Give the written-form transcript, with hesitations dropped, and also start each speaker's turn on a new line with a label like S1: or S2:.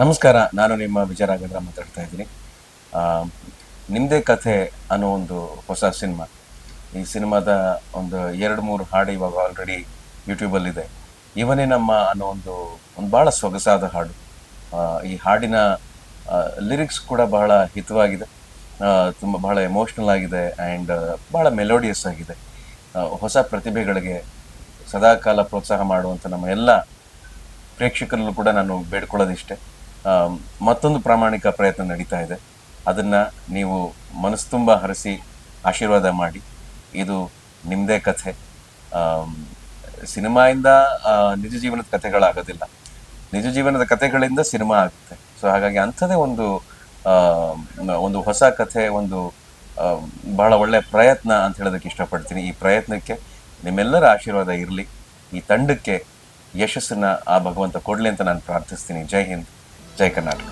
S1: ನಮಸ್ಕಾರ, ನಾನು ನಿಮ್ಮ ವಿಜಯ ರಾಘವೇಂದ್ರ ಮಾತಾಡ್ತಾ ಇದ್ದೀನಿ. ಆ, ನಿಮ್ಮದೇ ಕಥೆ ಅನ್ನೋ ಒಂದು ಹೊಸ ಸಿನಿಮಾ. ಈ ಸಿನಿಮಾದ ಒಂದು ಎರಡು ಮೂರು ಹಾಡು ಇವಾಗ ಆಲ್ರೆಡಿ ಯೂಟ್ಯೂಬಲ್ಲಿದೆ. ಇವನೇ ನಮ್ಮ ಅನ್ನೋ ಒಂದು ಭಾಳ ಸೊಗಸಾದ ಹಾಡು. ಆ, ಈ ಹಾಡಿನ ಲಿರಿಕ್ಸ್ ಕೂಡ ಬಹಳ ಹಿತವಾಗಿದೆ, ತುಂಬ ಬಹಳ ಎಮೋಷ್ನಲ್ ಆಗಿದೆ ಆ್ಯಂಡ್ ಭಾಳ ಮೆಲೋಡಿಯಸ್ ಆಗಿದೆ. ಹೊಸ ಪ್ರತಿಭೆಗಳಿಗೆ ಸದಾಕಾಲ ಪ್ರೋತ್ಸಾಹ ಮಾಡುವಂಥ ನಮ್ಮ ಎಲ್ಲ ಪ್ರೇಕ್ಷಕರಲ್ಲೂ ಕೂಡ ನಾನು ಬೇಡ್ಕೊಳ್ಳೋದಿಷ್ಟೇ. ಮತ್ತೊಂದು ಪ್ರಾಮಾಣಿಕ ಪ್ರಯತ್ನ ನಡೀತಾ ಇದೆ. ಅದನ್ನು ನೀವು ಮನಸ್ಸು ತುಂಬ ಹರಿಸಿ ಆಶೀರ್ವಾದ ಮಾಡಿ. ಇದು ನಿಮ್ಮದೇ ಕಥೆ. ಆಮ್, ಸಿನಿಮಾಯಿಂದ ನಿಜ ಜೀವನದ ಕಥೆಗಳಾಗೋದಿಲ್ಲ, ನಿಜ ಜೀವನದ ಕಥೆಗಳಿಂದ ಸಿನಿಮಾ ಆಗುತ್ತೆ. ಸೊ ಹಾಗಾಗಿ ಅಂಥದ್ದೇ ಆ, ಒಂದು ಹೊಸ ಕಥೆ, ಆ, ಬಹಳ ಒಳ್ಳೆಯ ಪ್ರಯತ್ನ ಅಂತ ಹೇಳೋದಕ್ಕೆ ಇಷ್ಟಪಡ್ತೀನಿ. ಈ ಪ್ರಯತ್ನಕ್ಕೆ ನಿಮ್ಮೆಲ್ಲರ ಆಶೀರ್ವಾದ ಇರಲಿ. ಈ ತಂಡಕ್ಕೆ ಯಶಸ್ಸನ್ನ ಆ ಭಗವಂತ ಕೊಡಲಿ ಅಂತ ನಾನು ಪ್ರಾರ್ಥಿಸ್ತೀನಿ. ಜೈ ಹಿಂದ್, ಜೈ ಕರ್ನಾಟಕ.